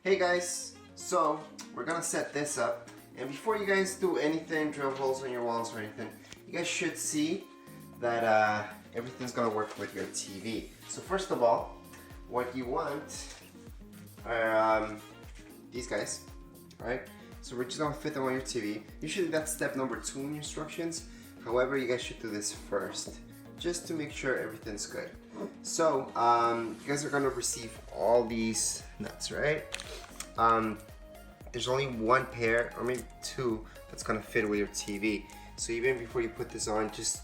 Hey guys, so we're gonna set this up, and before you guys do anything, drill holes on your walls or anything, you guys should see that everything's gonna work with your TV. So first of all, what you want are these guys, right? So we're just gonna fit them on your TV. Usually that's step number 2 in your instructions. However, you guys should do this first, just to make sure everything's good. So you guys are gonna receive all these nuts, right? There's only one pair or maybe 2 that's gonna fit with your TV. So even before you put this on, just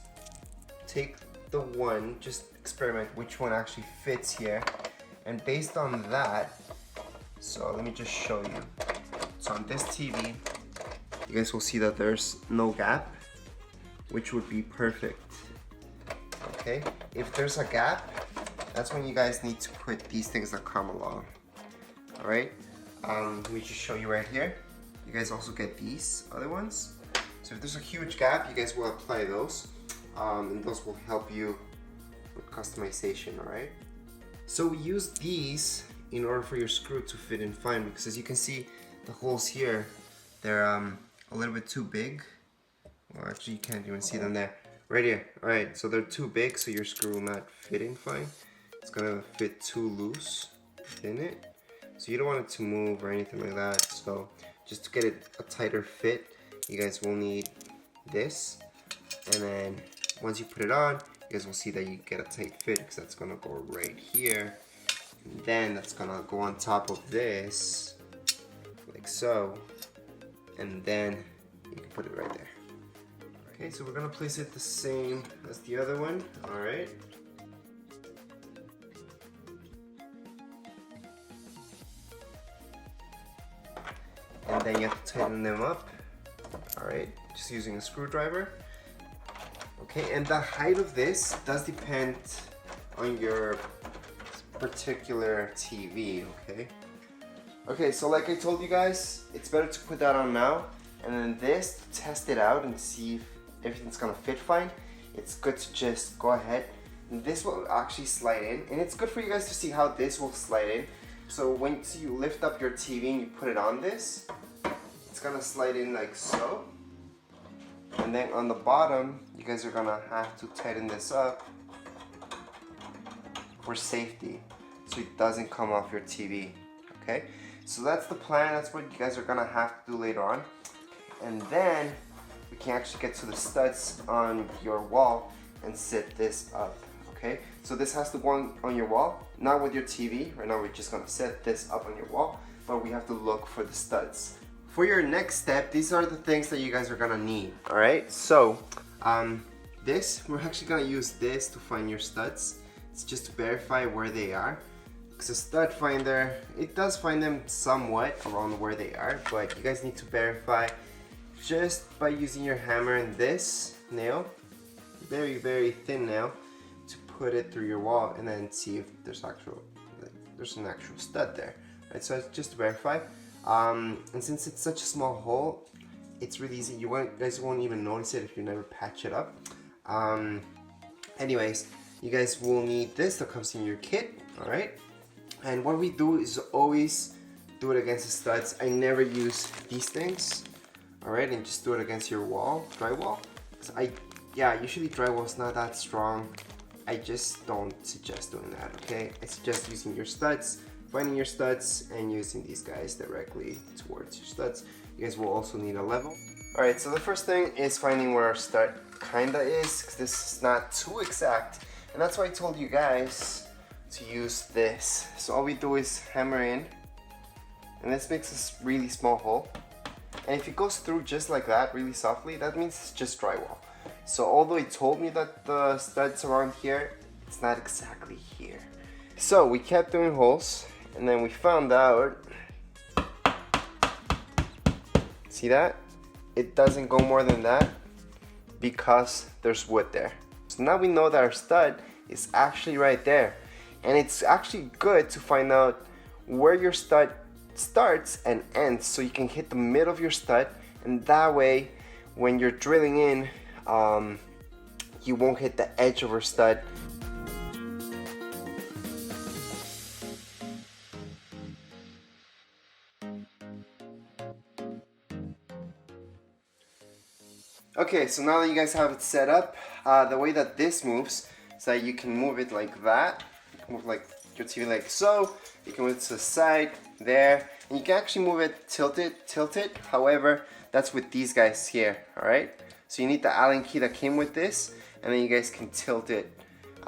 take the one, just experiment which one actually fits here, and based on that, so let me just show you. So on this TV, you guys will see that there's no gap, which would be perfect. Okay, if there's a gap, that's when you guys need to put these things that come along. All right, let me just show you right here. You guys also get these other ones. So if there's a huge gap, you guys will apply those, and those will help you with customization. All right. So we use these in order for your screw to fit in fine, because as you can see, the holes here, they're a little bit too big. Well, actually, you can't even see them there. Right here. All right. So they're too big, so your screw will not fit in fine. It's gonna fit too loose within it. So you don't want it to move or anything like that. So just to get it a tighter fit, you guys will need this. And then once you put it on, you guys will see that you get a tight fit, because that's gonna go right here. And then that's gonna go on top of this, like so. And then you can put it right there. Okay, so we're gonna place it the same as the other one. All right. And then you have to tighten them up. All right, just using a screwdriver. Okay, and the height of this does depend on your particular TV, okay? Okay, so like I told you guys, it's better to put that on now, and then this, to test it out and see if everything's gonna fit fine, it's good to just go ahead. And this will actually slide in, and it's good for you guys to see how this will slide in. So once you lift up your TV and you put it on this, it's gonna slide in like so. And then on the bottom, you guys are gonna have to tighten this up for safety, so it doesn't come off your TV, okay? So that's the plan, that's what you guys are gonna have to do later on. And then we can actually get to the studs on your wall and set this up, okay? So this has to go on your wall, not with your TV. Right now we're just gonna set this up on your wall, but we have to look for the studs. For your next step, these are the things that you guys are gonna need, all right? So we're actually gonna use this to find your studs. It's just to verify where they are, because a stud finder, it does find them somewhat around where they are, but you guys need to verify just by using your hammer and this nail, very, very thin nail, to put it through your wall and then see if there's an actual stud there. Right, so it's just to verify. And since it's such a small hole, it's really easy. You guys won't even notice it if you never patch it up. Anyways, you guys will need this that comes in your kit, all right? And what we do is always do it against the studs. I never use these things, all right? And just do it against your wall, drywall. Usually drywall is not that strong. I just don't suggest doing that, okay? I suggest using your studs, finding your studs, and using these guys directly towards your studs. You guys will also need a level. All right, so the first thing is finding where our stud kinda is, because this is not too exact. And that's why I told you guys to use this. So all we do is hammer in, and this makes a really small hole. And if it goes through just like that, really softly, that means it's just drywall. So although it told me that the stud's around here, it's not exactly here. So we kept doing holes, and then we found out, see that? It doesn't go more than that because there's wood there. So now we know that our stud is actually right there. And it's actually good to find out where your stud starts and ends, so you can hit the middle of your stud, and that way when you're drilling in, you won't hit the edge of your stud. Okay, so now that you guys have it set up, the way that this moves is that you can move it like that. You can move like your TV like so. You can move it to the side, there, and you can actually move it, tilt it. However, that's with these guys here, alright? So you need the Allen key that came with this, and then you guys can tilt it.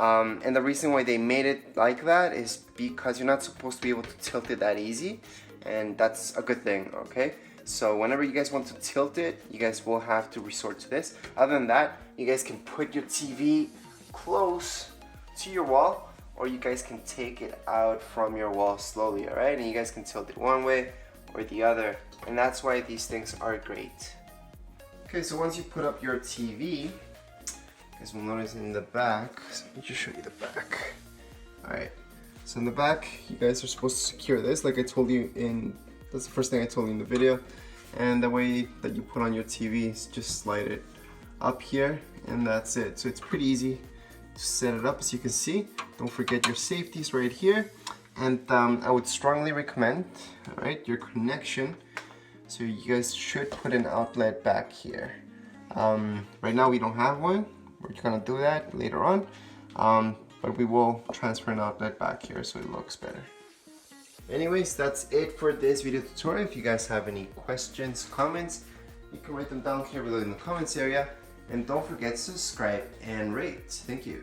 And the reason why they made it like that is because you're not supposed to be able to tilt it that easy, and that's a good thing, okay? So whenever you guys want to tilt it, you guys will have to resort to this. Other than that, you guys can put your TV close to your wall, or you guys can take it out from your wall slowly, alright? And you guys can tilt it one way or the other, and that's why these things are great. Okay, so once you put up your TV, you guys will notice in the back, so let me just show you the back. Alright, so in the back, you guys are supposed to secure this, like I told you that's the first thing I told you in the video. And the way that you put on your TV is just slide it up here, and that's it. So it's pretty easy to set it up, as you can see. Don't forget your safeties right here. And I would strongly recommend, alright, your connection. So you guys should put an outlet back here. Right now we don't have one. We're gonna do that later on. But we will transfer an outlet back here so it looks better. Anyways, that's it for this video tutorial. If you guys have any questions, comments, you can write them down here below in the comments area. And don't forget to subscribe and rate. Thank you.